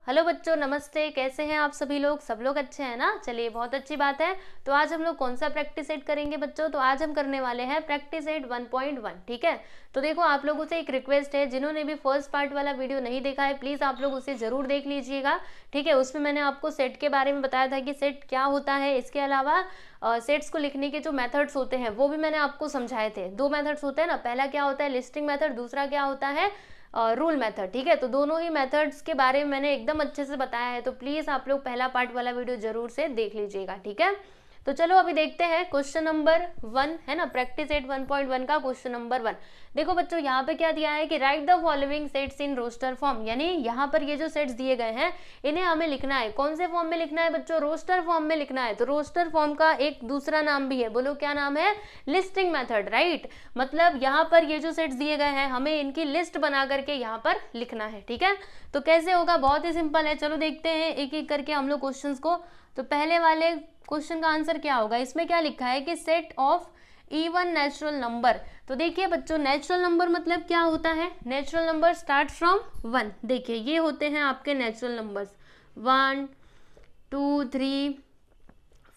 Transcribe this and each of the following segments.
Hello बच्चों, नमस्ते। कैसे हैं आप सभी लोग? सब लोग अच्छे हैं ना? चलिए, बहुत अच्छी बात है। तो आज हम लोग कौन सा प्रैक्टिस सेट करेंगे बच्चों? तो आज हम करने वाले हैं प्रैक्टिस सेट 1.1। ठीक है। तो देखो, आप लोगों से एक रिक्वेस्ट है, जिन्होंने भी फर्स्ट पार्ट वाला वीडियो नहीं देखा है, प्लीज आप लोग उसे जरूर देख लीजिएगा। ठीक है। उसमें मैंने आपको सेट के बारे में बताया था कि सेट क्या होता है। इसके अलावा सेट्स को लिखने के जो मेथड्स होते हैं वो भी मैंने आपको समझाए थे। दो मेथड्स होते हैं ना, पहला क्या होता है लिस्टिंग मेथड, दूसरा क्या होता है रूल मेथड। ठीक है। तो दोनों ही मेथड्स के बारे में मैंने एकदम अच्छे से बताया है, तो प्लीज आप लोग पहला पार्ट वाला वीडियो जरूर से देख लीजिएगा। ठीक है। तो चलो अभी देखते हैं क्वेश्चन नंबर 1 है ना, प्रैक्टिस सेट 1.1 का क्वेश्चन नंबर 1। देखो बच्चों, यहाँ पे क्या दिया है कि write the following sets in roster form, यानी यहाँ पर ये जो सेट्स दिए गए हैं इन्हें हमें लिखना है। कौन से फॉर्म में लिखना है बच्चों? रोस्टर फॉर्म में लिखना है। तो रोस्टर फॉर्म का एक दूसरा नाम भी है, बोलो क्या नाम है? Listing method. राइट। मतलब यहाँ पर ये जो सेट्स दिए गए हैं हमें इनकी लिस्ट बना करके यहाँ पर लिखना है। ठीक है। तो कैसे होगा? बहुत ही सिंपल है। चलो देखते हैं एक एक करके हम लोग क्वेश्चन को। तो पहले वाले क्वेश्चन का आंसर क्या होगा? इसमें क्या लिखा है कि set of even natural number. तो देखिए बच्चों, नेचुरल नंबर मतलब क्या होता है? Natural number start from 1। देखिए ये होते हैं आपके नेचुरल नंबर्स, 1 2 3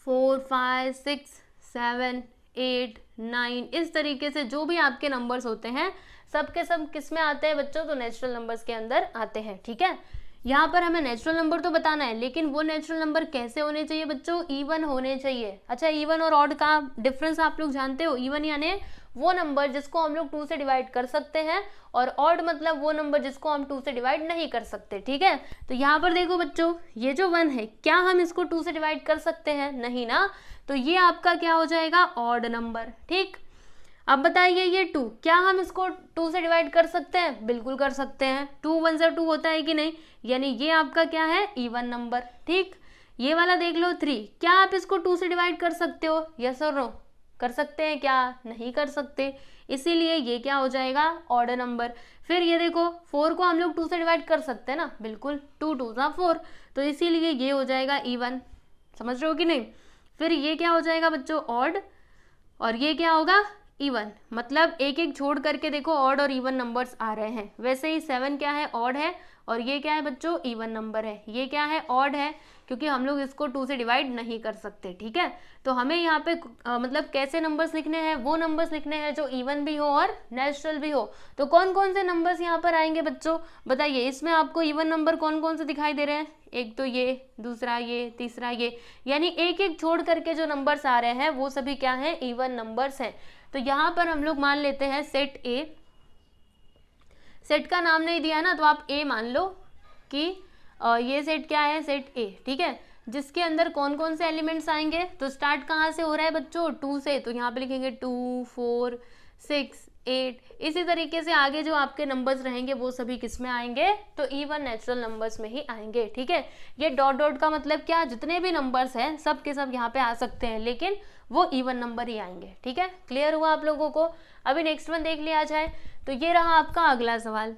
4 5 6 7 8 9। इस तरीके से जो भी आपके नंबर्स होते हैं सब के सब किस में आते हैं बच्चों? तो नेचुरल नंबर्स के अंदर आते हैं। ठीक है। यहाँ पर हमें नेचुरल नंबर तो बताना है, लेकिन वो नेचुरल नंबर कैसे होने चाहिए बच्चों? इवन होने चाहिए। अच्छा, इवन और ऑड का डिफरेंस आप लोग जानते हो? इवन यानी वो नंबर जिसको हम लोग 2 से डिवाइड कर सकते हैं, और ऑड मतलब वो नंबर जिसको हम 2 से डिवाइड नहीं कर सकते। ठीक है। तो यहाँ पर देखो बच्चों, ये जो 1 है, क्या हम इसको 2 से डिवाइड कर सकते हैं? नहीं ना। तो ये आपका क्या हो जाएगा? Odd number. ठीक। अब बताइए ये 2, क्या हम इसको 2 से डिवाइड कर सकते हैं? बिल्कुल कर सकते हैं। 2 1 से 2 होता है कि नहीं? यानी ये आपका क्या है? Even number. ठीक। ये वाला देख लो 3, क्या आप इसको 2 से डिवाइड कर सकते हो? यस और नो? कर सकते हैं क्या? नहीं कर सकते। इसीलिए ये क्या हो जाएगा? Odd number. फिर ये देखो 4 को हम लोग 2 से डिवाइड कर सकते हैं ना? बिल्कुल। 2 2 4, तो इसीलिए ये हो जाएगा इवन। समझ रहे हो कि नहीं? फिर ये क्या हो जाएगा बच्चों? ऑड। और ये क्या होगा? इवन। मतलब एक एक छोड़ करके देखो ऑड और इवन नंबर्स आ रहे हैं। वैसे ही 7 क्या है? ऑड है। और ये क्या है बच्चों? इवन नंबर है। ये क्या है? ऑड है, क्योंकि हम लोग इसको 2 से डिवाइड नहीं कर सकते। ठीक है। तो हमें यहाँ पे मतलब कैसे नंबर्स लिखने हैं? वो नंबर्स लिखने हैं जो इवन भी हो और नेचुरल भी हो। तो कौन कौन से नंबर्स यहाँ पर आएंगे बच्चों? बताइए। इसमें आपको इवन नंबर कौन कौन से दिखाई दे रहे हैं? एक तो ये, दूसरा ये, तीसरा ये, यानी एक एक छोड़ करके जो नंबर्स आ रहे हैं वो सभी क्या है? इवन नंबर्स हैं। तो यहाँ पर हम लोग मान लेते हैं सेट ए। सेट का नाम नहीं दिया ना, तो आप ए मान लो कि ये सेट क्या है? सेट ए। ठीक है। जिसके अंदर कौन कौन से एलिमेंट्स आएंगे? तो स्टार्ट कहाँ से हो रहा है बच्चों? 2 से। तो यहाँ पे लिखेंगे 2 4 6 8। इसी तरीके से आगे जो आपके नंबर्स रहेंगे वो सभी किस में आएंगे? तो इवन नेचुरल नंबर्स में ही आएंगे। ठीक है। ये डॉट डॉट का मतलब क्या? जितने भी नंबर्स हैं सब के सब यहाँ पे आ सकते हैं, लेकिन वो इवन नंबर ही आएंगे। ठीक है। क्लियर हुआ आप लोगों को? अभी नेक्स्ट वन देख लिया जाए। तो ये रहा आपका अगला सवाल।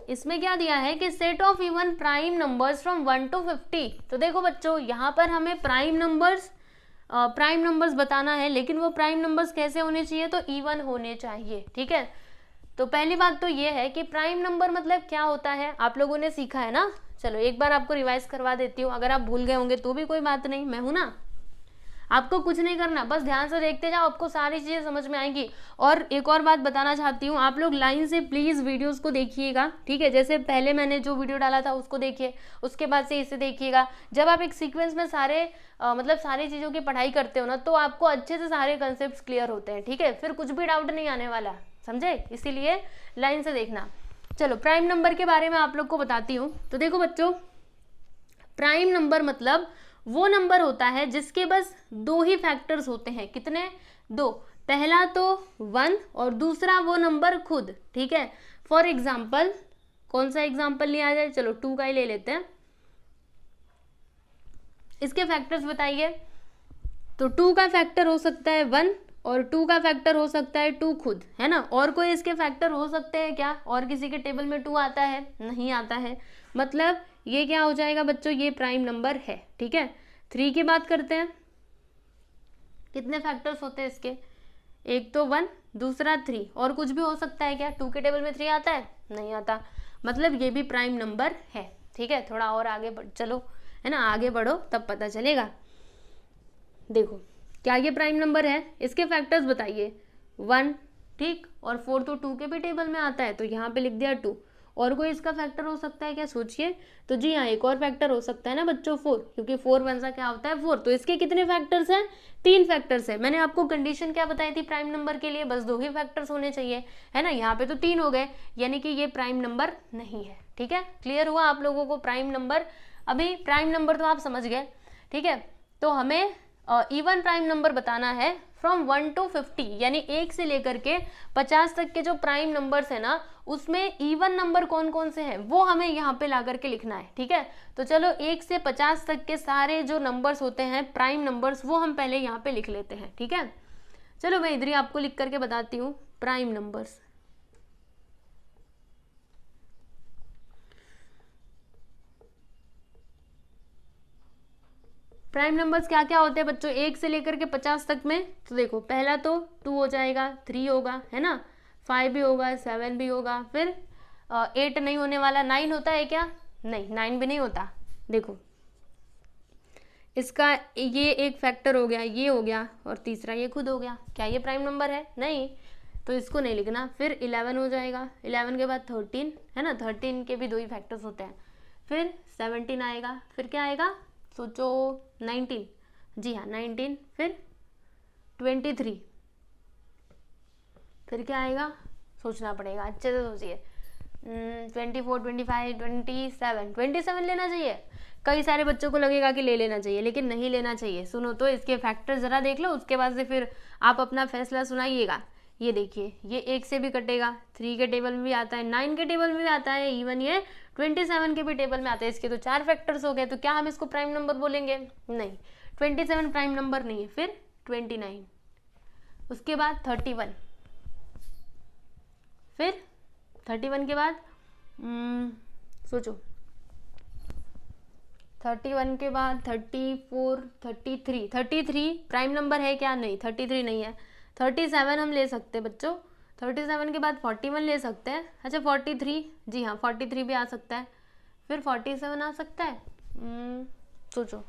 इसमें क्या दिया है कि set of even prime numbers from 1 to 50। तो देखो बच्चों, यहाँ पर हमें प्राइम नंबर्स बताना है, लेकिन वो प्राइम नंबर्स कैसे होने चाहिए? तो इवन होने चाहिए। ठीक है। तो पहली बात तो ये है कि प्राइम नंबर मतलब क्या होता है, आप लोगों ने सीखा है ना? चलो एक बार आपको रिवाइज करवा देती हूँ। अगर आप भूल गए होंगे तो भी कोई बात नहीं, मैं हूं ना। आपको कुछ नहीं करना, बस ध्यान से देखते जाओ, आपको सारी चीजें समझ में आएंगी। और एक और बात बताना चाहती हूँ, आप लोग लाइन से प्लीज वीडियोस को देखिएगा। ठीक है। जैसे पहले मैंने जो वीडियो डाला था उसको देखिए, उसके बाद से इसे देखिएगा। जब आप एक सीक्वेंस में मतलब सारी चीजों की पढ़ाई करते हो ना, तो आपको अच्छे से सारे कंसेप्ट क्लियर होते हैं। ठीक है। फिर कुछ भी डाउट नहीं आने वाला, समझे? इसीलिए लाइन से देखना। चलो प्राइम नंबर के बारे में आप लोग को बताती हूँ। तो देखो बच्चों, प्राइम नंबर मतलब वो नंबर होता है जिसके बस 2 ही फैक्टर्स होते हैं। कितने? 2। पहला तो 1 और दूसरा वो नंबर खुद। ठीक है। फॉर एग्जाम्पल, कौन सा एग्जाम्पल लिया जाए? चलो 2 का ही ले लेते हैं। इसके फैक्टर्स बताइए। तो 2 का फैक्टर हो सकता है 1 और 2 का फैक्टर हो सकता है 2 खुद, है ना? और कोई इसके फैक्टर हो सकते हैं क्या? और किसी के टेबल में 2 आता है? नहीं आता है। मतलब ये क्या हो जाएगा बच्चों? ये प्राइम नंबर है। ठीक है। 3 की बात करते हैं। कितने फैक्टर्स होते हैं इसके? एक तो 1, दूसरा 3, और कुछ भी हो सकता है क्या? 2 के टेबल में 3 आता है? नहीं आता। मतलब ये भी प्राइम नंबर है। ठीक है, थोड़ा और आगे चलो, है ना, आगे बढ़ो तब पता चलेगा। देखो क्या ये प्राइम नंबर है, इसके फैक्टर्स बताइए 1, ठीक, और 4 तो 2 के भी टेबल में आता है तो यहाँ पे लिख दिया 2। और कोई इसका फैक्टर हो सकता है क्या, सोचिए। तो जी हाँ, एक और फैक्टर हो सकता है ना बच्चों 4, क्योंकि 4 वन सा क्या होता है 4। तो इसके कितने फैक्टर्स हैं, 3 फैक्टर्स है। मैंने आपको कंडीशन क्या बताई थी प्राइम नंबर के लिए, बस 2 ही फैक्टर्स होने चाहिए, है ना। यहाँ पे तो 3 हो गए, यानी कि ये प्राइम नंबर नहीं है। ठीक है, क्लियर हुआ आप लोगों को प्राइम नंबर। अभी प्राइम नंबर तो आप समझ गए, ठीक है। तो हमें इवन प्राइम नंबर बताना है फ्रॉम 1 to 50, यानी 1 से लेकर के 50 तक के जो प्राइम नंबर्स है ना, उसमें इवन नंबर कौन कौन से हैं वो हमें यहाँ पे ला करके लिखना है। ठीक है, तो चलो 1 से 50 तक के सारे जो नंबर्स होते हैं प्राइम नंबर्स, वो हम पहले यहाँ पे लिख लेते हैं। ठीक है, चलो मैं इधर ही आपको लिख करके बताती हूँ प्राइम नंबर्स। प्राइम नंबर्स क्या क्या होते हैं बच्चों 1 से लेकर के 50 तक में। तो देखो पहला तो 2 हो जाएगा, 3 होगा, है ना, 5 भी होगा, 7 भी होगा, फिर 8 नहीं होने वाला, 9 होता है क्या, नहीं 9 भी नहीं होता। देखो इसका ये एक फैक्टर हो गया, ये हो गया, और तीसरा ये खुद हो गया। क्या ये प्राइम नंबर है, नहीं, तो इसको नहीं लिखना। फिर 11 हो जाएगा, 11 के बाद 13, है ना, 13 के भी 2 ही फैक्टर्स होते हैं। फिर 17 आएगा, फिर क्या आएगा सोचो 19, जी हाँ 19, फिर 23, फिर क्या आएगा सोचना पड़ेगा, अच्छे से सोचिए। 24, 25, 27 लेना चाहिए। कई सारे बच्चों को लगेगा कि ले लेना चाहिए, लेकिन नहीं लेना चाहिए। सुनो तो इसके फैक्टर ज़रा देख लो, उसके बाद से फिर आप अपना फैसला सुनाइएगा। ये देखिए, ये 1 से भी कटेगा, 3 के टेबल में भी आता है, 9 के टेबल में भी आता है, इवन ये 27 के भी टेबल में आता है। इसके तो 4 फैक्टर्स हो गए, तो क्या हम इसको प्राइम नंबर बोलेंगे, नहीं, 27 प्राइम नंबर नहीं है। फिर 29, उसके बाद 31, फिर 31 के बाद सोचो 31 के बाद 34, 33 प्राइम नंबर है क्या, नहीं, 33 नहीं है। 37 हम ले सकते हैं बच्चों, 37 के बाद 41 ले सकते हैं। अच्छा 43, जी हाँ 43 भी आ सकता है। फिर 47 आ सकता है। सोचो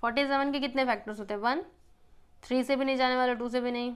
47 के कितने फैक्टर्स होते हैं, 1, 3 से भी नहीं जाने वाला, 2 से भी नहीं,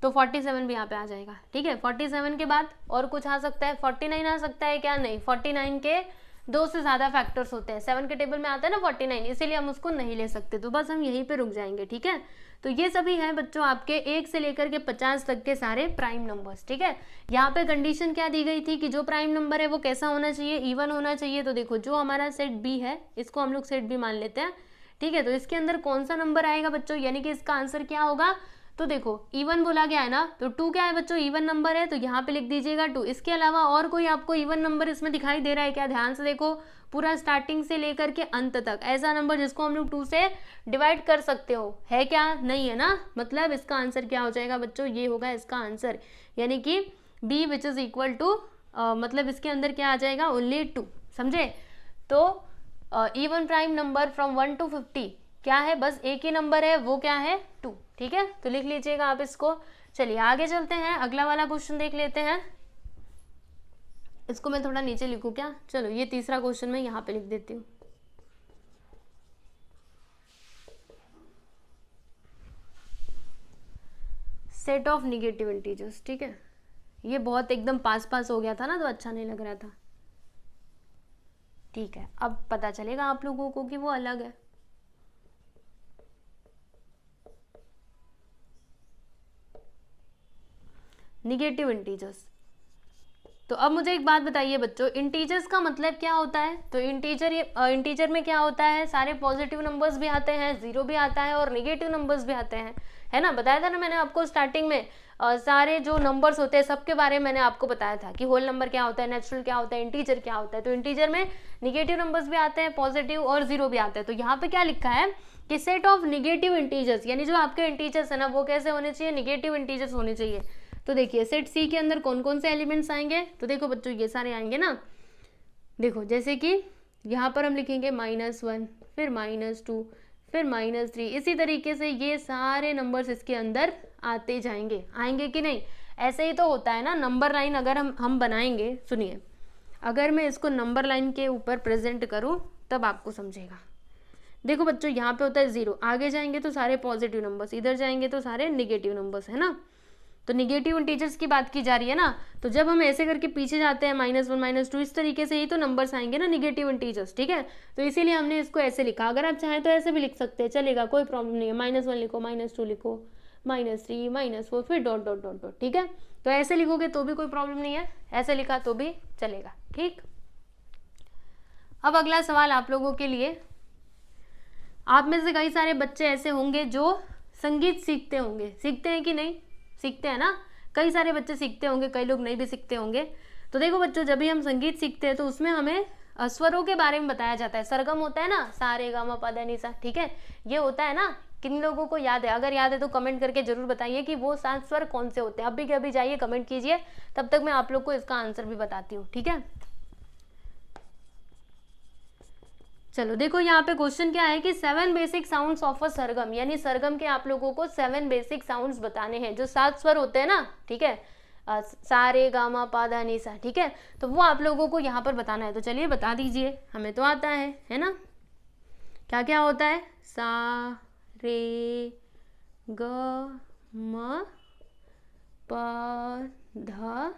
तो 47 भी यहाँ पे आ जाएगा। ठीक है, 47 के बाद और कुछ आ सकता है, 49 आ सकता है क्या, नहीं, 49 के 2 से ज़्यादा फैक्टर्स होते हैं। 7 के टेबल में आता है ना 49, इसीलिए हम उसको नहीं ले सकते। तो बस हम यहीं पे रुक जाएंगे। ठीक है, तो ये सभी हैं बच्चों आपके 1 से लेकर के 50 तक के सारे प्राइम नंबर्स। ठीक है, यहाँ पे कंडीशन क्या दी गई थी कि जो प्राइम नंबर है वो कैसा होना चाहिए, इवन होना चाहिए। तो देखो जो हमारा सेट बी है, इसको हम लोग सेट बी मान लेते हैं। ठीक है, तो इसके अंदर कौन सा नंबर आएगा बच्चों, यानी कि इसका आंसर क्या होगा। तो देखो इवन बोला गया है ना, तो 2 क्या है बच्चों, इवन नंबर है, तो यहाँ पे लिख दीजिएगा 2। इसके अलावा और कोई आपको इवन नंबर इसमें दिखाई दे रहा है क्या, ध्यान से देखो, पूरा स्टार्टिंग से लेकर के अंत तक ऐसा नंबर जिसको हम लोग 2 से डिवाइड कर सकते हो, है क्या, नहीं है ना। मतलब इसका आंसर क्या हो जाएगा बच्चों, ये होगा इसका आंसर, यानी कि B which is equal to, मतलब इसके अंदर क्या आ जाएगा, ओनली 2। समझे। तो even prime number from 1 to 50 क्या है, बस एक ही नंबर है, वो क्या है 2। ठीक है, तो लिख लीजिएगा आप इसको। चलिए आगे चलते हैं, अगला वाला क्वेश्चन देख लेते हैं। इसको मैं थोड़ा नीचे लिखूं क्या, चलो ये तीसरा क्वेश्चन मैं यहाँ पे लिख देती हूँ। Set of negative integers. ठीक है, ये बहुत एकदम पास हो गया था ना, तो अच्छा नहीं लग रहा था। ठीक है, अब पता चलेगा आप लोगों को कि वो अलग है। Negative integers. तो अब मुझे एक बात बताइए बच्चों, इंटीजर्स का मतलब क्या होता है। तो इंटीजर में क्या होता है, सारे पॉजिटिव नंबर्स भी आते हैं, 0 भी आता है, और निगेटिव नंबर्स भी आते हैं, है ना। बताया था ना मैंने आपको स्टार्टिंग में, सारे जो नंबर्स होते हैं सबके बारे में मैंने आपको बताया था कि होल नंबर क्या होता है, नेचुरल क्या होता है, इंटीजर क्या होता है। तो इंटीजर में निगेटिव नंबर्स भी आते हैं, पॉजिटिव और 0 भी आते हैं। तो यहाँ पे क्या लिखा है कि सेट ऑफ निगेटिव इंटीजर्स, यानी जो आपके इंटीजर्स है ना वो कैसे होने चाहिए, निगेटिव इंटीजर्स होने चाहिए। तो देखिए सेट सी के अंदर कौन कौन से एलिमेंट्स आएंगे, तो देखो बच्चों ये सारे आएंगे ना। देखो जैसे कि यहाँ पर हम लिखेंगे -1, फिर -2, फिर -3, इसी तरीके से ये सारे नंबर्स इसके अंदर आते जाएंगे। आएंगे कि नहीं, ऐसे ही तो होता है ना। नंबर लाइन अगर हम बनाएंगे, सुनिए, अगर मैं इसको नंबर लाइन के ऊपर प्रेजेंट करूँ तब आपको समझेगा। देखो बच्चों, यहाँ पे होता है 0, आगे जाएंगे तो सारे पॉजिटिव नंबर्स, इधर जाएंगे तो सारे निगेटिव नंबर्स, है ना। तो निगेटिव इंटीजर्स की बात की जा रही है ना, तो जब हम ऐसे करके पीछे जाते हैं -1 -2 इस तरीके से ही तो नंबर्स आएंगे ना निगेटिव इंटीजर्स, ठीक है। तो इसीलिए हमने इसको ऐसे लिखा। अगर आप चाहें तो ऐसे भी लिख सकते हैं, चलेगा, कोई प्रॉब्लम नहीं है। -1 लिखो, -2 लिखो, -3 -4 फिर डॉट डॉट डॉट डॉट, ठीक है। तो ऐसे लिखोगे तो भी कोई प्रॉब्लम नहीं है, ऐसे लिखा तो भी चलेगा, ठीक। अब अगला सवाल आप लोगों के लिए, आप में से कई सारे बच्चे ऐसे होंगे जो संगीत सीखते होंगे, सीखते हैं कि नहीं, सीखते हैं ना, कई सारे बच्चे सीखते होंगे, कई लोग नहीं भी सीखते होंगे। तो देखो बच्चों, जब भी हम संगीत सीखते हैं तो उसमें हमें स्वरों के बारे में बताया जाता है। सरगम होता है ना, सा रे गा मा पा धा नी सा, ठीक है, ये होता है ना। किन लोगों को याद है? अगर याद है तो कमेंट करके जरूर बताइए कि वो 7 स्वर कौन से होते हैं। अभी के अभी जाइए कमेंट कीजिए, तब तक मैं आप लोग को इसका आंसर भी बताती हूँ, ठीक है। चलो देखो, यहाँ पे क्वेश्चन क्या है कि 7 बेसिक साउंड्स ऑफ अ सरगम, यानी सरगम के आप लोगों को 7 बेसिक साउंड्स बताने हैं, जो 7 स्वर होते हैं ना, ठीक है, सा रे गा मा पा धा नी सा, ठीक है। तो वो आप लोगों को यहाँ पर बताना है। तो चलिए बता दीजिए, हमें तो आता है ना। क्या क्या होता है? सा रे ग म प ध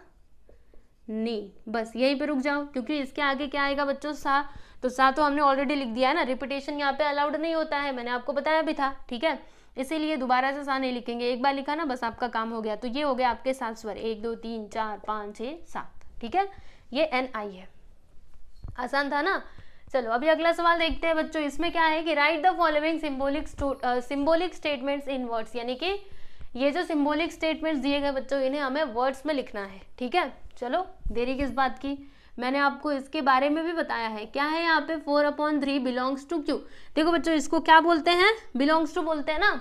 नी, बस यहीं पे रुक जाओ, क्योंकि इसके आगे क्या आएगा बच्चों? सा। तो सा तो हमने ऑलरेडी लिख दिया है ना, रिपीटेशन यहाँ पे अलाउड नहीं होता है, मैंने आपको बताया भी था, ठीक है। इसीलिए दोबारा से सा नहीं लिखेंगे, एक बार लिखा ना बस आपका काम हो गया। तो ये हो गया आपके 7 स्वर, 1 2 3 4 5 6 7, ठीक है। ये NI है, आसान था ना। चलो अभी अगला सवाल देखते हैं बच्चों। इसमें क्या है कि write the following symbolic statements in words, यानी कि ये जो सिंबॉलिक स्टेटमेंट्स दिए गए बच्चों, इन्हें हमें वर्ड्स में लिखना है, ठीक है। चलो देरी किस बात की, मैंने आपको इसके बारे में भी बताया है। क्या है यहाँ पे? 4/3 बिलोंग्स टू क्यू। देखो बच्चों, इसको क्या बोलते हैं? बिलोंग्स टू बोलते हैं ना।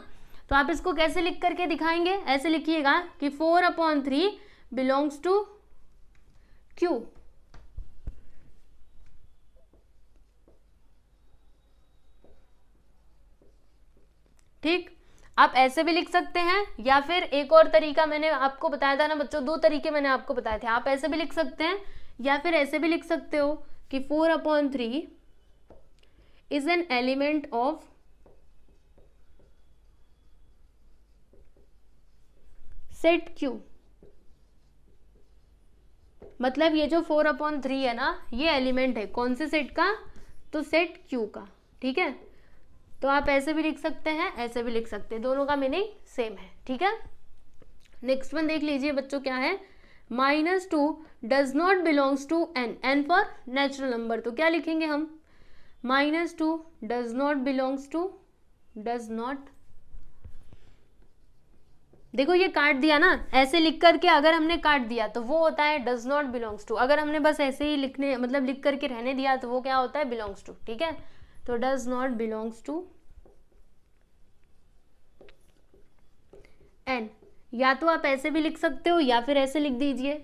तो आप इसको कैसे लिख करके दिखाएंगे? ऐसे लिखिएगा कि 4/3 बिलोंग्स टू क्यू, ठीक। आप ऐसे भी लिख सकते हैं, या फिर एक और तरीका मैंने आपको बताया था ना बच्चों, 2 तरीके मैंने आपको बताए थे। आप ऐसे भी लिख सकते हैं या फिर ऐसे भी लिख सकते हो कि 4/3 is an element of set Q. मतलब ये जो 4/3 है ना, ये एलिमेंट है कौन से सेट का? तो सेट क्यू का, ठीक है। तो आप ऐसे भी लिख सकते हैं, ऐसे भी लिख सकते हैं, दोनों का मीनिंग सेम है, ठीक है। नेक्स्ट वन देख लीजिए बच्चों, क्या है? -2 does not belongs to n, n for natural number. तो क्या लिखेंगे हम? -2 does not belongs to, does not, देखो ये काट दिया ना, ऐसे लिख करके अगर हमने काट दिया तो वो होता है डज नॉट बिलोंग्स टू। अगर हमने बस ऐसे ही लिखने मतलब लिख करके रहने दिया तो वो क्या होता है? बिलोंग्स टू, ठीक है। तो does not belongs to n, या तो आप ऐसे भी लिख सकते हो या फिर ऐसे लिख दीजिए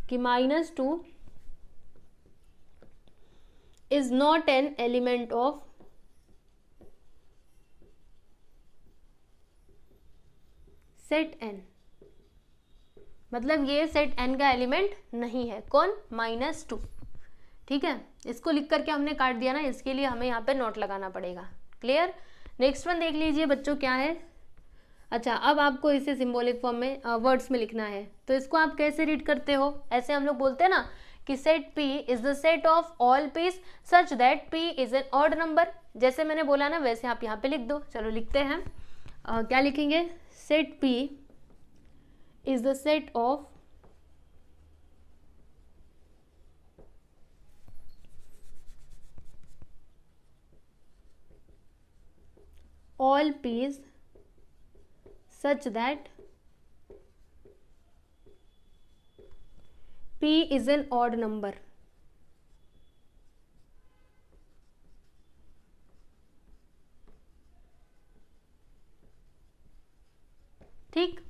कि -2 is not an element of set n। मतलब ये सेट n का एलिमेंट नहीं है। कौन? -2, ठीक है। इसको लिख करके हमने काट दिया ना, इसके लिए हमें यहाँ पे नोट लगाना पड़ेगा। क्लियर? नेक्स्ट वन देख लीजिए बच्चों, क्या है? अच्छा, अब आपको इसे सिंबॉलिक फॉर्म में वर्ड्स में लिखना है। तो इसको आप कैसे रीड करते हो? ऐसे हम लोग बोलते हैं ना कि set P is the set of all P's such that P is an odd number. जैसे मैंने बोला ना वैसे आप यहाँ पे लिख दो। चलो लिखते हैं, क्या लिखेंगे? Set P is the set of all p's such that p is an odd number। ठीक।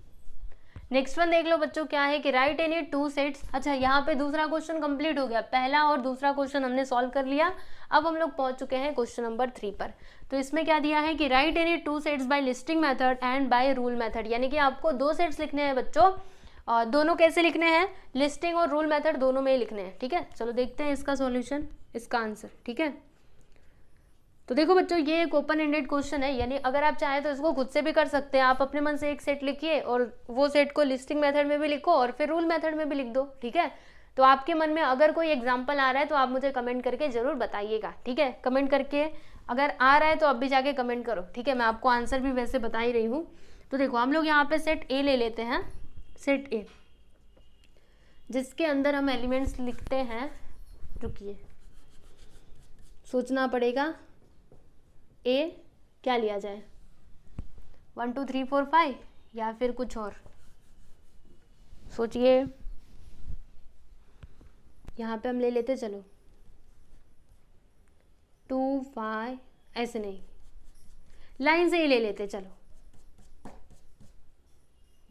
नेक्स्ट वन देख लो बच्चों, क्या है कि राइट एनी 2 सेट्स। अच्छा, यहाँ पे दूसरा क्वेश्चन कंप्लीट हो गया, पहला और दूसरा क्वेश्चन हमने सॉल्व कर लिया। अब हम लोग पहुंच चुके हैं क्वेश्चन नंबर 3 पर। तो इसमें क्या दिया है कि write any 2 sets by listing method and by rule method, यानी कि आपको 2 सेट्स लिखने हैं बच्चों, दोनों कैसे लिखने हैं, लिस्टिंग और रूल मेथड दोनों में ही लिखने हैं, ठीक है। चलो देखते हैं इसका सॉल्यूशन, इसका आंसर, ठीक है। तो देखो बच्चों, ये एक ओपन एंडेड क्वेश्चन है, यानी अगर आप चाहें तो इसको खुद से भी कर सकते हैं। आप अपने मन से एक सेट लिखिए और वो सेट को लिस्टिंग मेथड में भी लिखो और फिर रूल मेथड में भी लिख दो, ठीक है। तो आपके मन में अगर कोई एग्जाम्पल आ रहा है तो आप मुझे कमेंट करके जरूर बताइएगा, ठीक है। कमेंट करके अगर आ रहा है तो अब भी जाके कमेंट करो, ठीक है। मैं आपको आंसर भी वैसे बता ही रही हूँ। तो देखो हम लोग यहाँ पे सेट ए ले लेते हैं, सेट ए, जिसके अंदर हम एलिमेंट्स लिखते हैं। रुकिए, सोचना पड़ेगा ए क्या लिया जाए, 1 2 3 4 5 या फिर कुछ और, सोचिए। यहाँ पे हम ले लेते, चलो 2 5, ऐसे नहीं, लाइन से ही ले लेते, चलो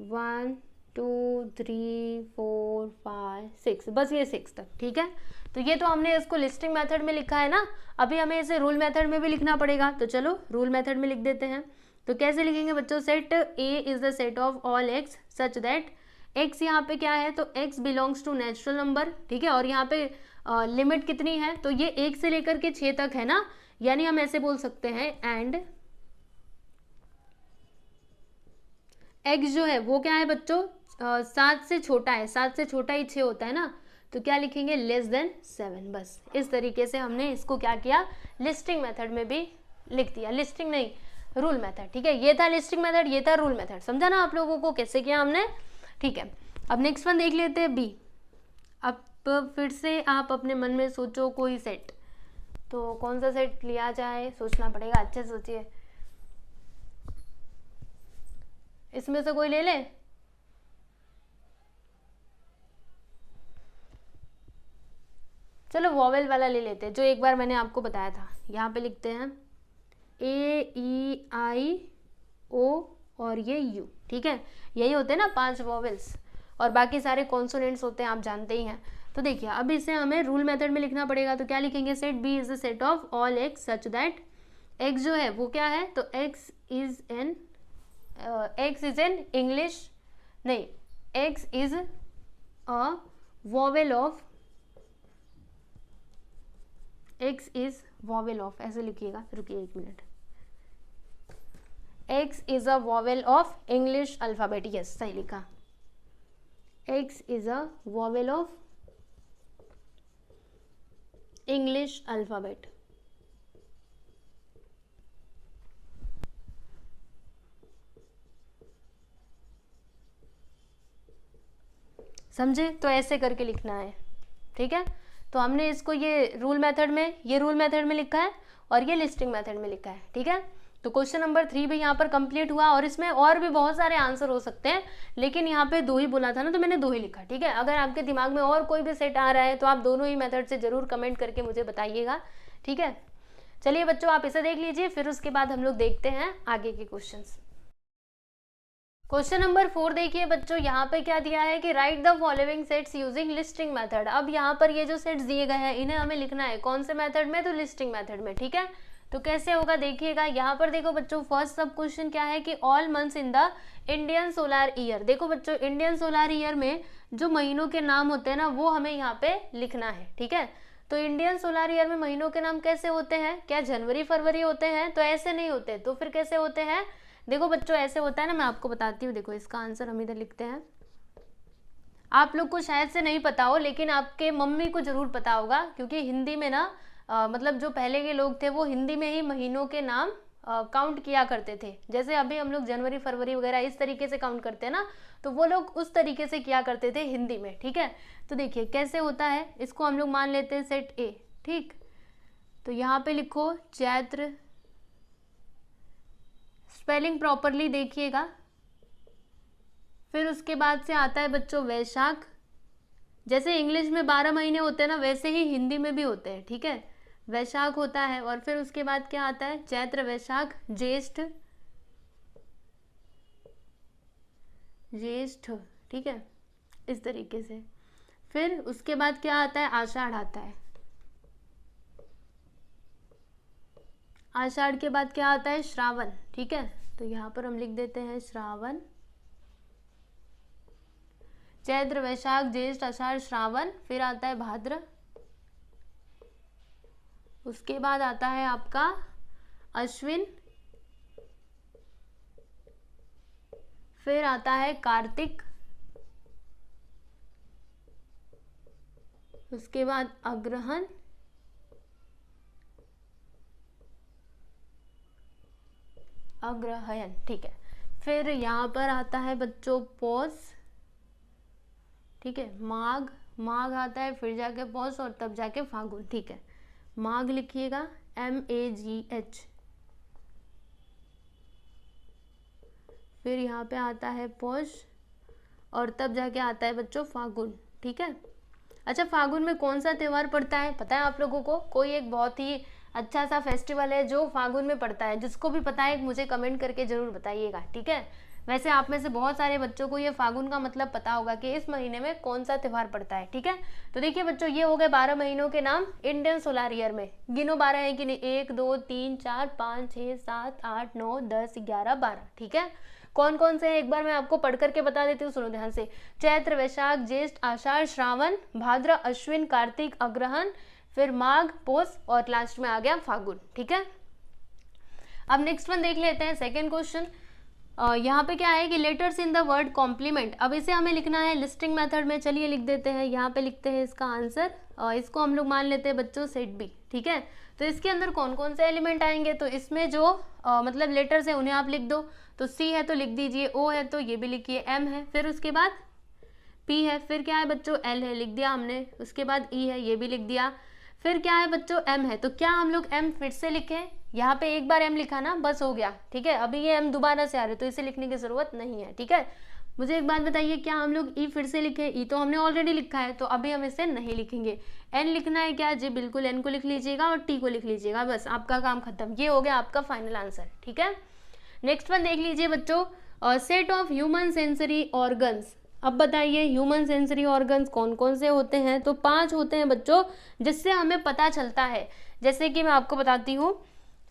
1 2 3 4 5 6, बस ये 6 तक, ठीक है। तो ये तो हमने इसको लिस्टिंग मेथड में लिखा है ना, अभी हमें इसे रूल मेथड में भी लिखना पड़ेगा। तो चलो रूल मेथड में लिख देते हैं। तो कैसे लिखेंगे बच्चों, set A is the set of all x such that, x यहाँ पे क्या है, तो x belongs to natural number, ठीक है। और यहाँ पे लिमिट कितनी है, तो ये 1 से लेकर के 6 तक है ना, यानी हम ऐसे बोल सकते हैं एंड एक्स जो है वो क्या है बच्चों, 7 से छोटा है, 7 से छोटा ही 6 होता है ना, तो क्या लिखेंगे, लेस देन 7। बस इस तरीके से हमने इसको क्या किया, लिस्टिंग मेथड में भी लिख दिया, लिस्टिंग नहीं रूल मेथड, ठीक है। ये था लिस्टिंग मेथड, ये था रूल मेथड, समझा ना आप लोगों को कैसे किया हमने, ठीक है। अब नेक्स्ट वन देख लेते हैं बी। अब फिर से आप अपने मन में सोचो कोई सेट, तो कौन सा सेट लिया जाए, सोचना पड़ेगा, अच्छे से सोचिए। इसमें से कोई ले ले, चलो वॉवेल वाला ले लेते हैं जो एक बार मैंने आपको बताया था। यहाँ पे लिखते हैं ए ई आई ओ और ये यू, ठीक है। यही होते हैं ना 5 वॉवेल्स, और बाकी सारे कॉन्सोनेंट्स होते हैं, आप जानते ही हैं। तो देखिए अब इसे हमें रूल मेथड में लिखना पड़ेगा। तो क्या लिखेंगे, set B is the set of all x such that, x जो है वो क्या है, तो एक्स इज एन इंग्लिश, नहीं, x is a vowel of, x is vowel of, ऐसे लिखिएगा, रुकिए 1 minute, x is a vowel of English alphabet, yes सही लिखा, x is a vowel of English alphabet. समझे, तो ऐसे करके लिखना है, ठीक है। तो हमने इसको ये रूल मेथड में लिखा है और ये लिस्टिंग मेथड में लिखा है, ठीक है। तो क्वेश्चन नंबर 3 भी यहाँ पर कंप्लीट हुआ, और इसमें और भी बहुत सारे आंसर हो सकते हैं, लेकिन यहाँ पे 2 ही बोला था ना, तो मैंने 2 ही लिखा, ठीक है। अगर आपके दिमाग में और कोई भी सेट आ रहा है तो आप दोनों ही मेथड से जरूर कमेंट करके मुझे बताइएगा, ठीक है। चलिए बच्चों, आप इसे देख लीजिए, फिर उसके बाद हम लोग देखते हैं आगे के क्वेश्चंस। क्वेश्चन नंबर 4 देखिए बच्चों, यहाँ पे क्या दिया है कि write the following sets using listing method. अब यहाँ पर ये जो सेट्स दिए गए हैं इन्हें हमें लिखना है कौन से मेथड में, तो लिस्टिंग मेथड में, ठीक है। तो कैसे होगा देखिएगा, यहाँ पर देखो बच्चों, फर्स्ट सब क्वेश्चन क्या है कि all months in the Indian solar year. देखो बच्चों, इंडियन सोलर ईयर में जो महीनों के नाम होते हैं ना, वो हमें यहाँ पे लिखना है, ठीक है। तो इंडियन सोलर ईयर में महीनों के नाम कैसे होते हैं, क्या जनवरी फरवरी होते हैं, तो ऐसे नहीं होते, तो फिर कैसे होते हैं, देखो बच्चों ऐसे होता है ना, मैं आपको बताती हूँ। देखो इसका आंसर हम इधर लिखते हैं, आप लोग को शायद से नहीं पता हो, लेकिन आपके मम्मी को जरूर पता होगा, क्योंकि हिंदी में ना मतलब जो पहले के लोग थे वो हिंदी में ही महीनों के नाम काउंट किया करते थे। जैसे अभी हम लोग जनवरी फरवरी वगैरह इस तरीके से काउंट करते हैं ना, तो वो लोग उस तरीके से किया करते थे हिंदी में, ठीक है। तो देखिए कैसे होता है, इसको हम लोग मान लेते हैं सेट ए, ठीक। तो यहाँ पे लिखो चैत्र, स्पेलिंग प्रॉपरली देखिएगा। फिर उसके बाद से आता है बच्चों वैशाख, जैसे इंग्लिश में 12 महीने होते हैं ना, वैसे ही हिंदी में भी होते हैं, ठीक है। वैशाख होता है, और फिर उसके बाद क्या आता है, चैत्र वैशाख ज्येष्ठ, ठीक है, इस तरीके से। फिर उसके बाद क्या आता है, आषाढ़ आता है, आषाढ़ के बाद क्या आता है, श्रावण, ठीक है। तो यहाँ पर हम लिख देते हैं श्रावण। चैत्र, वैशाख, ज्येष्ठ, आषाढ़, श्रावण, फिर आता है भाद्र, उसके बाद आता है आपका अश्विन, फिर आता है कार्तिक, उसके बाद अग्रहण, अग्रहायण, ठीक है। फिर यहाँ पर आता है बच्चों पौष, ठीक है, माघ, माघ आता है, फिर जाके पौष और तब जाके फागुन, ठीक है। माघ लिखिएगा MAGH। फिर यहाँ पे आता है पौष और तब जाके आता है बच्चों फागुन, ठीक है। अच्छा, फागुन में कौन सा त्यौहार पड़ता है पता है आप लोगों को? कोई एक बहुत ही अच्छा सा फेस्टिवल है जो फागुन में पड़ता है, जिसको भी पता है मुझे कमेंट करके जरूर बताइएगा, ठीक है। वैसे आप में से बहुत सारे बच्चों को ये फागुन का मतलब पता होगा कि इस महीने में कौन सा त्यौहार पड़ता है, ठीक है। तो देखिए बच्चों, ये हो गए 12 महीनों के नाम इंडियन सोलर ईयर में। गिनो 12 है कि नहीं? 1 2 3 4 5 6 7 8 9 10 11 12, ठीक है। कौन कौन से हैं एक बार मैं आपको पढ़ करके बता देती हूँ, सुनो ध्यान से। चैत्र, वैशाख, ज्येष्ठ, आषाढ़, श्रावण, भाद्र, अश्विन, कार्तिक, अग्रहण, फिर माघ, पौष और लास्ट में आ गया फागुन, ठीक है। अब नेक्स्ट वन देख लेते हैं, सेकेंड क्वेश्चन। यहाँ पे क्या है कि letters in the word complement. अब इसे हमें लिखना है लिस्टिंग मेथड में। चलिए लिख देते हैं, यहाँ पे लिखते हैं इसका आंसर। इसको हम लोग मान लेते हैं बच्चों सेट बी, ठीक है। तो इसके अंदर कौन कौन से एलिमेंट आएंगे? तो इसमें जो मतलब लेटर्स है उन्हें आप लिख दो। तो सी है तो लिख दीजिए, ओ है तो ये भी लिखिए, एम है, फिर उसके बाद पी है, फिर क्या है बच्चों एल है, लिख दिया हमने, उसके बाद ई है, ये भी लिख दिया, फिर क्या है बच्चों एम है। तो क्या हम लोग एम फिर से लिखें? यहाँ पे एक बार एम लिखा ना, बस हो गया, ठीक है। अभी ये एम दोबारा से आ रहे तो इसे लिखने की जरूरत नहीं है, ठीक है। मुझे एक बात बताइए, क्या हम लोग ई फिर से लिखें? ई तो हमने ऑलरेडी लिखा है, तो अभी हम इसे नहीं लिखेंगे। एन लिखना है क्या? जी बिल्कुल, एन को लिख लीजिएगा और टी को लिख लीजिएगा, बस आपका काम खत्म। ये हो गया आपका फाइनल आंसर, ठीक है। नेक्स्ट वन देख लीजिए बच्चों, set of human sensory organs. अब बताइए ह्यूमन सेंसरी ऑर्गन्स कौन कौन से होते हैं? तो 5 होते हैं बच्चों, जिससे हमें पता चलता है। जैसे कि मैं आपको बताती हूँ,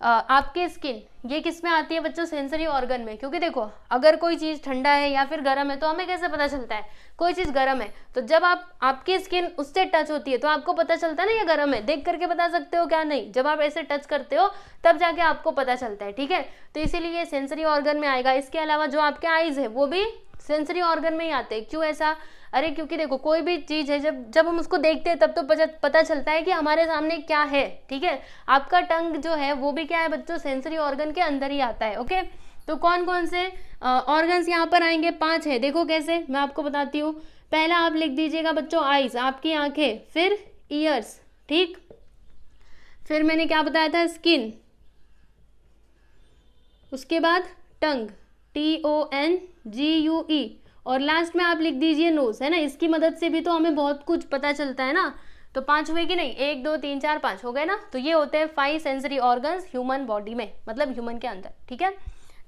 आपकी स्किन ये किस में आती है बच्चों? सेंसरी ऑर्गन में। क्योंकि देखो, अगर कोई चीज़ ठंडा है या फिर गर्म है तो हमें कैसे पता चलता है? कोई चीज़ गर्म है तो जब आपकी स्किन उससे टच होती है तो आपको पता चलता है ना ये गर्म है। देख करके बता सकते हो क्या? नहीं, जब आप ऐसे टच करते हो तब जाके आपको पता चलता है, ठीक है। तो इसीलिए सेंसरी ऑर्गन में आएगा। इसके अलावा जो आपके आईज है वो भी सेंसरी ऑर्गन में ही आते हैं। क्यों ऐसा? अरे क्योंकि देखो, कोई भी चीज़ है जब हम उसको देखते हैं तब तो पता चलता है कि हमारे सामने क्या है, ठीक है। आपका टंग जो है वो भी क्या है बच्चों? सेंसरी ऑर्गन के अंदर ही आता है, ओके। तो कौन कौन से ऑर्गन्स यहाँ पर आएंगे? 5 है। देखो कैसे, मैं आपको बताती हूँ। पहला आप लिख दीजिएगा बच्चों आईज, आपकी आंखें, फिर ईयर्स, ठीक, फिर मैंने क्या बताया था? स्किन, उसके बाद टंग, TONGUE, और लास्ट में आप लिख दीजिए नोज, है ना। इसकी मदद से भी तो हमें बहुत कुछ पता चलता है ना। तो 5 हुए कि नहीं? 1 2 3 4 5 हो गए ना। तो ये होते हैं 5 सेंसरी ऑर्गन्स ह्यूमन बॉडी में, मतलब ह्यूमन के अंदर, ठीक है।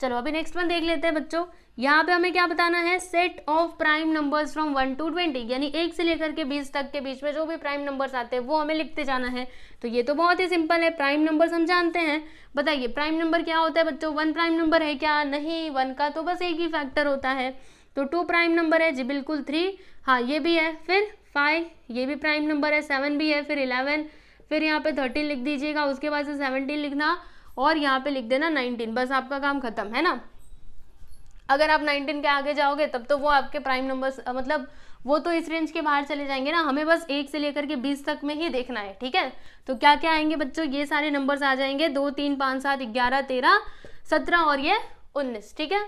चलो अभी नेक्स्ट वन देख लेते हैं बच्चों। यहाँ पे हमें क्या बताना है? Set of prime numbers from 1 to 20, यानी 1 से लेकर के 20 तक के बीच में जो भी प्राइम नंबर्स आते हैं वो हमें लिखते जाना है। तो ये तो बहुत ही सिंपल है, प्राइम नंबर्स हम जानते हैं। बताइए प्राइम नंबर क्या होता है बच्चों? 1 प्राइम नंबर है क्या? नहीं, 1 का तो बस एक ही फैक्टर होता है। तो 2 प्राइम नंबर है जी बिल्कुल, 3, हाँ ये भी है, फिर 5 ये भी प्राइम नंबर है, 7 भी है, फिर 11, फिर यहाँ पे 13 लिख दीजिएगा, उसके बाद से 17 लिखना और यहाँ पे लिख देना 19, बस आपका काम खत्म, है ना। अगर आप 19 के आगे जाओगे तब तो वो आपके प्राइम नंबर्स मतलब वो तो इस रेंज के बाहर चले जाएंगे ना। हमें बस 1 से लेकर के 20 तक में ही देखना है, ठीक है। तो क्या क्या आएंगे बच्चों? ये सारे नंबर्स आ जाएंगे, 2 3 5 7 11 13 17 और ये 19, ठीक है।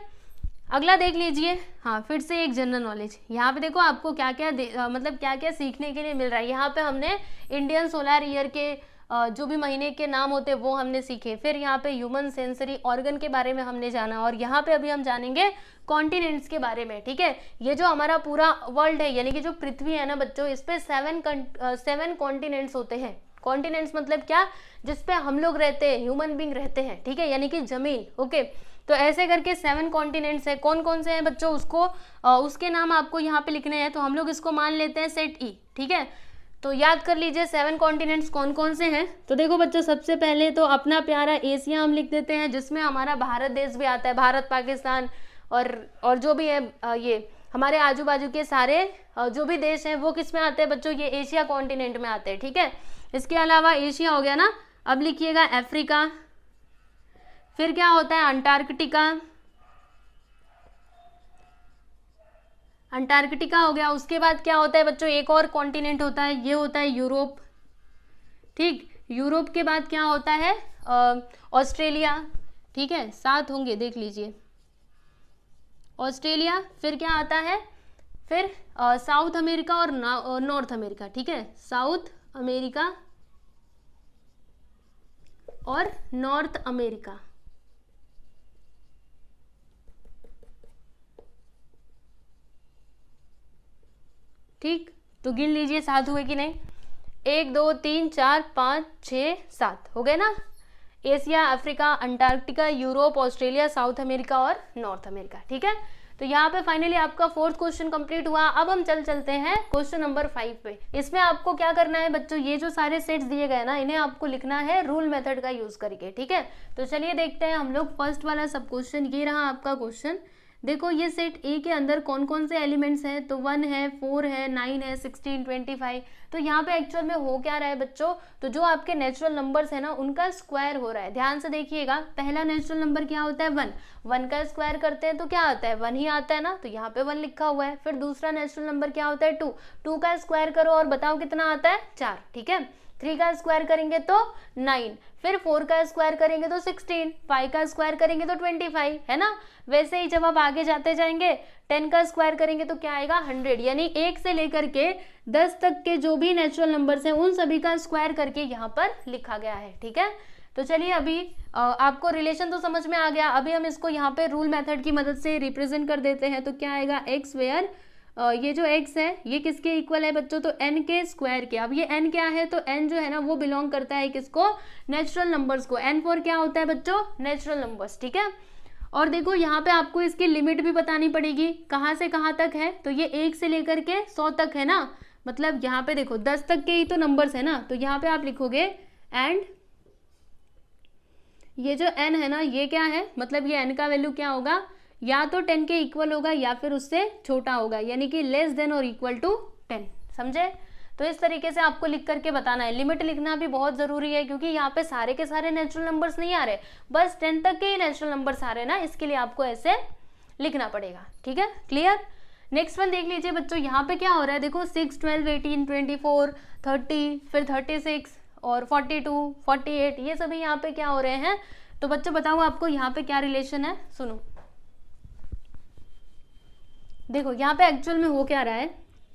अगला देख लीजिए, हाँ फिर से एक जनरल नॉलेज। यहाँ पे देखो आपको क्या क्या मतलब क्या क्या सीखने के लिए मिल रहा है। यहाँ पे हमने इंडियन सोलर ईयर के जो भी महीने के नाम होते हैं वो हमने सीखे, फिर यहाँ पे ह्यूमन सेंसरी ऑर्गन के बारे में हमने जाना, और यहाँ पे अभी हम जानेंगे कॉन्टिनेंट्स के बारे में, ठीक है। ये जो हमारा पूरा वर्ल्ड है यानी कि जो पृथ्वी है ना बच्चों, इस पे 7 कॉन्टिनेंट्स होते हैं। कॉन्टिनेंट्स मतलब क्या? जिसपे हम लोग रहते हैं, ह्यूमन बींग रहते हैं, ठीक है, यानी कि जमीन, ओके। तो ऐसे करके 7 कॉन्टिनेंट्स है। कौन कौन से हैं बच्चों? उसके नाम आपको यहाँ पे लिखने हैं। तो हम लोग इसको मान लेते हैं सेट ई, ठीक है। तो याद कर लीजिए 7 कॉन्टिनेंट्स कौन कौन से हैं। तो देखो बच्चों, सबसे पहले तो अपना प्यारा एशिया हम लिख देते हैं, जिसमें हमारा भारत देश भी आता है, भारत पाकिस्तान और जो भी है ये हमारे आजू बाजू के सारे जो भी देश हैं वो किस में आते हैं बच्चों, ये एशिया कॉन्टिनेंट में आते हैं, ठीक है। इसके अलावा एशिया हो गया ना, अब लिखिएगा अफ्रीका, फिर क्या होता है अंटार्कटिका, अंटार्कटिका हो गया। उसके बाद क्या होता है बच्चों, एक और कॉन्टिनेंट होता है, ये होता है यूरोप, ठीक। यूरोप के बाद क्या होता है ऑस्ट्रेलिया, ठीक है, 7 होंगे देख लीजिए, ऑस्ट्रेलिया। फिर क्या आता है, फिर साउथ अमेरिका और नॉर्थ अमेरिका, ठीक है, साउथ अमेरिका और नॉर्थ अमेरिका, ठीक। तो गिन लीजिए 7 हुए कि नहीं, 1 2 3 4 5 6 7 हो गए ना, Asia, Africa, Antarctica, Europe, Australia, south America और नॉर्थ अमेरिका, ठीक है। तो यहाँ पे फाइनली आपका 4th क्वेश्चन कंप्लीट हुआ। अब हम चलते हैं क्वेश्चन नंबर 5 पे। इसमें आपको क्या करना है बच्चों, ये जो सारे सेट्स दिए गए ना, इन्हें आपको लिखना है रूल मेथड का यूज करके, ठीक है। तो चलिए देखते हैं हम लोग फर्स्ट वाला सब क्वेश्चन। ये रहा आपका क्वेश्चन, देखो ये सेट ए के अंदर कौन कौन से एलिमेंट्स हैं, तो 1 है, 4 है, 9 है, 16, 25। तो यहाँ पे एक्चुअल में हो क्या रहा है बच्चों, तो जो आपके नेचुरल नंबर्स है ना उनका स्क्वायर हो रहा है। ध्यान से देखिएगा, पहला नेचुरल नंबर क्या होता है 1, 1 का स्क्वायर करते हैं तो क्या आता है 1 ही आता है ना, तो यहाँ पे 1 लिखा हुआ है। फिर दूसरा नेचुरल नंबर क्या होता है 2, 2 का स्क्वायर करो और बताओ कितना आता है 4, ठीक है। 3 का स्क्वायर करेंगे तो 9, फिर 4 का स्क्वायर करेंगे तो 16, 5 का स्क्वायर करेंगे तो 25, है ना। वैसे ही जब आप आगे जाते जाएंगे 10 का स्क्वायर करेंगे तो क्या आएगा 100, यानी 1 से लेकर के 10 तक के जो भी नेचुरल नंबर्स हैं उन सभी का स्क्वायर करके यहाँ पर लिखा गया है, ठीक है। तो चलिए अभी आपको रिलेशन तो समझ में आ गया, अभी हम इसको यहाँ पे रूल मेथड की मदद से रिप्रेजेंट कर देते हैं। तो क्या आएगा x वेयर ये जो x है ये किसके इक्वल है बच्चों, तो n के स्क्वायर के। अब ये n क्या है, तो n जो है ना वो बिलोंग करता है किसको, नेचुरल नंबर्स को। n4 क्या होता है बच्चों, नेचुरल नंबर्स, ठीक है। और देखो यहाँ पे आपको इसकी लिमिट भी बतानी पड़ेगी, कहाँ से कहाँ तक है, तो ये 1 से लेकर के 100 तक है ना, मतलब यहाँ पे देखो 10 तक के ही तो नंबर्स है ना, तो यहाँ पे आप लिखोगे एंड ये जो n है ना ये क्या है, मतलब ये n का वैल्यू क्या होगा, या तो 10 के इक्वल होगा या फिर उससे छोटा होगा, यानी कि लेस देन और इक्वल टू 10, समझे। तो इस तरीके से आपको लिख करके बताना है। लिमिट लिखना भी बहुत जरूरी है क्योंकि यहाँ पे सारे के सारे नेचुरल नंबर्स नहीं आ रहे, बस 10 तक के ही नेचुरल नंबर्स आ रहे हैं ना, इसके लिए आपको ऐसे लिखना पड़ेगा, ठीक है, क्लियर। नेक्स्ट वन देख लीजिए बच्चों, यहाँ पे क्या हो रहा है, देखो 6, 12, 18, 24, 30, फिर 36 और 42, 48, ये सभी यहाँ पे क्या हो रहे हैं। तो बच्चों बताओ आपको यहाँ पे क्या रिलेशन है, सुनो। देखो यहाँ पे एक्चुअल में हो क्या रहा है,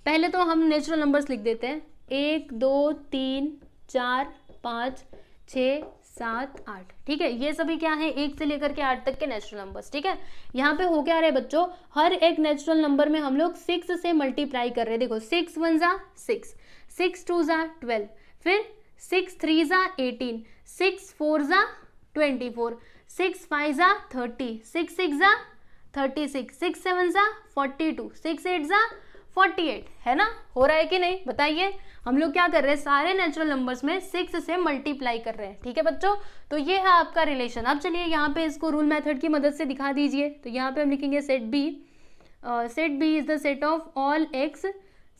पहले तो हम नेचुरल नंबर्स लिख देते हैं, 1 2 3 4 5 6 7 8, ठीक है। ये सभी क्या है 1 से लेकर के 8 तक के नेचुरल नंबर्स, ठीक है। यहाँ पे हो क्या रहा है बच्चों, हर एक नेचुरल नंबर में हम लोग 6 से मल्टीप्लाई कर रहे हैं। देखो 6 1 जा 6, 6 2 जा 12, फिर 6 3 जा 18, 6 4 जा 24, 6 5 जा 30, 6 6 जा 36, 6 7 जा 42, 6 8 जा 48, है ना। हो रहा है कि नहीं बताइए, हम लोग क्या कर रहे हैं, सारे नेचुरल नंबर्स में 6 से मल्टीप्लाई कर रहे हैं, ठीक है बच्चों। तो ये है आपका रिलेशन। अब चलिए यहाँ पे इसको रूल मेथड की मदद से दिखा दीजिए। तो यहाँ पे हम लिखेंगे set B is the set of all x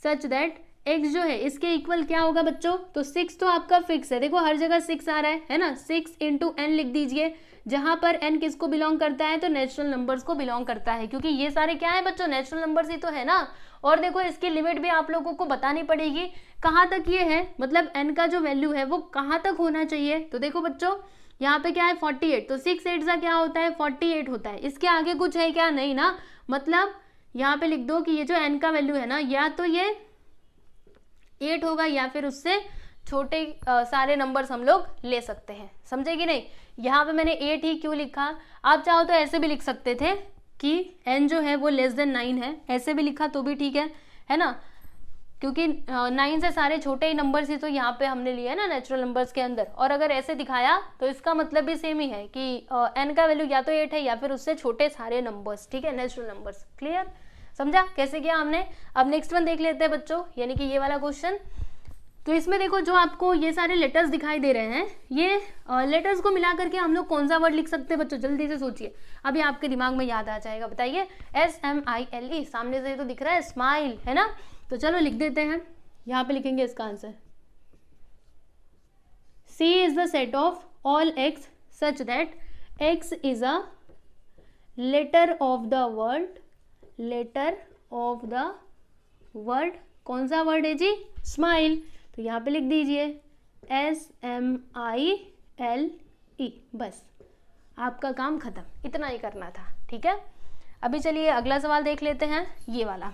such that x जो है इसके इक्वल क्या होगा बच्चों, तो 6 तो आपका फिक्स है, देखो हर जगह 6 आ रहा है ना, 6 इंटू n लिख दीजिए, जहां पर n किसको बिलोंग करता है, तो नेचुरल नंबर्स को बिलोंग करता है, क्योंकि ये सारे क्या है बच्चों, नेचुरल नंबर्स ही तो है ना। और देखो इसकी लिमिट भी आप लोगों को बतानी पड़ेगी, कहाँ तक ये है, मतलब n का जो वैल्यू है वो कहाँ तक होना चाहिए। तो देखो बच्चों यहाँ पे क्या है 48, तो 6 8 का क्या होता है 48 होता है, इसके आगे कुछ है क्या, नहीं ना। मतलब यहाँ पे लिख दो कि ये जो n का वैल्यू है ना, या तो ये 8 होगा या फिर उससे छोटे सारे नंबर्स हम लोग ले सकते हैं, समझे कि नहीं। यहाँ पे मैंने 8 ही क्यों लिखा, आप चाहो तो ऐसे भी लिख सकते थे कि n जो है वो लेस देन 9 है, ऐसे भी लिखा तो भी ठीक है ना, क्योंकि 9 से सारे छोटे ही नंबर्स ही तो यहाँ पे हमने लिए है ना नेचुरल नंबर्स के अंदर। और अगर ऐसे दिखाया तो इसका मतलब भी सेम ही है कि n का वैल्यू या तो 8 है या फिर उससे छोटे सारे नंबर्स, ठीक है, नेचुरल नंबर्स। क्लियर, समझा कैसे किया हमने। अब नेक्स्ट वन देख लेते हैं बच्चों, यानी कि ये वाला क्वेश्चन। तो इसमें देखो जो आपको ये सारे लेटर्स दिखाई दे रहे हैं, ये लेटर्स को मिला करके हम लोग कौन सा वर्ड लिख सकते हैं बच्चों, जल्दी से सोचिए, अभी आपके दिमाग में याद आ जाएगा, बताइए। SMILE, सामने से तो दिख रहा है स्माइल, है ना। तो चलो लिख देते हैं, यहाँ पे लिखेंगे इसका answer. C is the set of all x such that x is a letter of the word, कौन सा वर्ड है जी, स्माइल। तो यहाँ पे लिख दीजिए SMILE, बस आपका काम खत्म, इतना ही करना था, ठीक है। अभी चलिए अगला सवाल देख लेते हैं, ये वाला।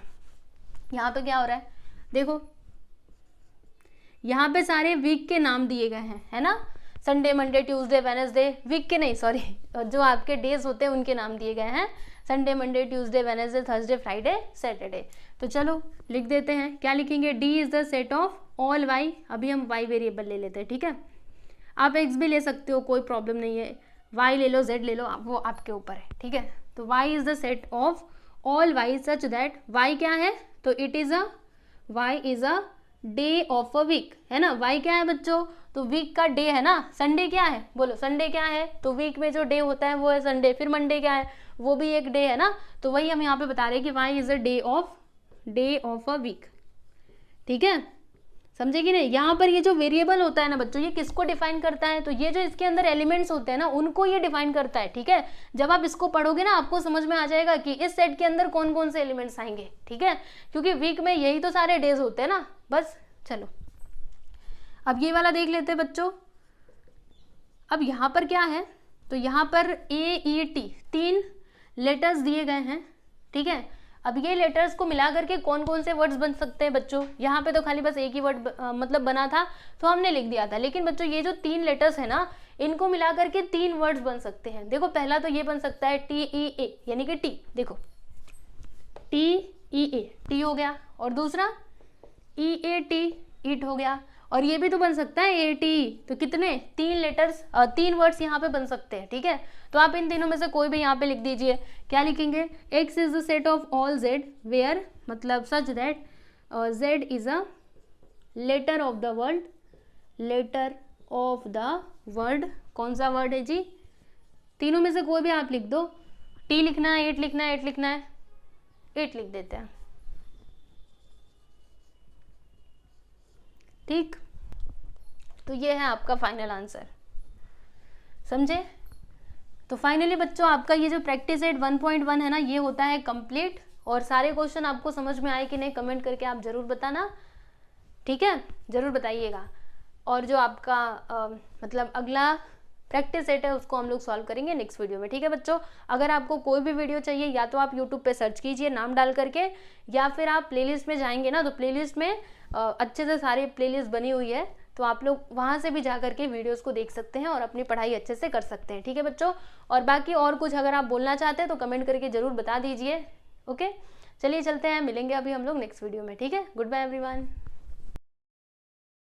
यहाँ पे क्या हो रहा है, देखो यहाँ पे सारे वीक के नाम दिए गए हैं, है ना। Sunday, Monday, Tuesday, Wednesday, week के नहीं, सॉरी, जो आपके डेज होते हैं उनके नाम दिए गए हैं, Sunday, Monday, Tuesday, Wednesday, Thursday, Friday, Saturday. तो चलो लिख देते हैं, क्या लिखेंगे, D is the set of all y, अभी हम y वेरिएबल ले लेते हैं, ठीक है। आप x भी ले सकते हो, कोई प्रॉब्लम नहीं है, y ले लो, z ले लो, वो आपके ऊपर है, ठीक है। तो y is the set of all y such that y क्या है, तो y is a day of a week, है ना। y क्या है बच्चों, तो वीक का डे है ना। संडे क्या है, बोलो संडे क्या है, तो वीक में जो डे होता है वो है संडे। फिर मंडे क्या है, वो भी एक डे है ना। तो वही हम यहाँ पे बता रहे हैं कि y is a day of a week, ठीक है, समझे कि नहीं। यहाँ पर ये जो वेरिएबल होता है ना बच्चों, ये किसको डिफाइन करता है, तो ये जो इसके अंदर एलिमेंट्स होते हैं ना, उनको ये डिफाइन करता है, ठीक है। जब आप इसको पढ़ोगे ना, आपको समझ में आ जाएगा कि इस सेट के अंदर कौन कौन से एलिमेंट्स आएंगे, ठीक है, क्योंकि वीक में यही तो सारे डेज होते हैं ना। बस चलो अब ये वाला देख लेते हैं बच्चों। अब यहाँ पर क्या है, तो यहाँ पर AET 3 लेटर्स दिए गए हैं, ठीक है। अब ये लेटर्स को मिला करके कौन कौन से वर्ड्स बन सकते हैं बच्चों, यहाँ पे तो खाली बस एक ही वर्ड मतलब बना था तो हमने लिख दिया था, लेकिन बच्चों ये जो 3 लेटर्स है ना, इनको मिला करके 3 वर्ड्स बन सकते हैं। देखो पहला तो ये बन सकता है TEA, यानी कि टी, देखो TEA, टी हो गया, और दूसरा EAT, ईट हो गया, और ये भी तो बन सकता है ATE। तो कितने, 3 लेटर्स, 3 वर्ड्स यहाँ पे बन सकते हैं, ठीक है। तो आप इन तीनों में से कोई भी यहाँ पे लिख दीजिए। क्या लिखेंगे, X is the set of all Z where, मतलब such that Z is a letter of the word, कौन सा वर्ड है जी, तीनों में से कोई भी आप लिख दो। T लिखना है, 8 लिखना है, 8 लिखना है, 8 लिख देते हैं, ठीक। तो ये है आपका फाइनल आंसर, समझे। तो फाइनली बच्चों आपका ये जो प्रैक्टिस सेट 1.1 है ना, ये होता है कंप्लीट। और सारे क्वेश्चन आपको समझ में आए कि नहीं, कमेंट करके आप जरूर बताना, ठीक है, जरूर बताइएगा। और जो आपका मतलब अगला प्रैक्टिस सेट है उसको हम लोग सॉल्व करेंगे नेक्स्ट वीडियो में, ठीक है बच्चों। अगर आपको कोई भी वीडियो चाहिए, या तो आप यूट्यूब पे सर्च कीजिए नाम डाल करके, या फिर आप प्लेलिस्ट में जाएंगे ना, तो प्लेलिस्ट में अच्छे से सारी प्लेलिस्ट बनी हुई है, तो आप लोग वहाँ से भी जा करके वीडियोस को देख सकते हैं और अपनी पढ़ाई अच्छे से कर सकते हैं, ठीक है बच्चों। और बाकी और कुछ अगर आप बोलना चाहते हैं तो कमेंट करके ज़रूर बता दीजिए, ओके। चलिए चलते हैं, मिलेंगे अभी हम लोग नेक्स्ट वीडियो में, ठीक है। Good bye everyone.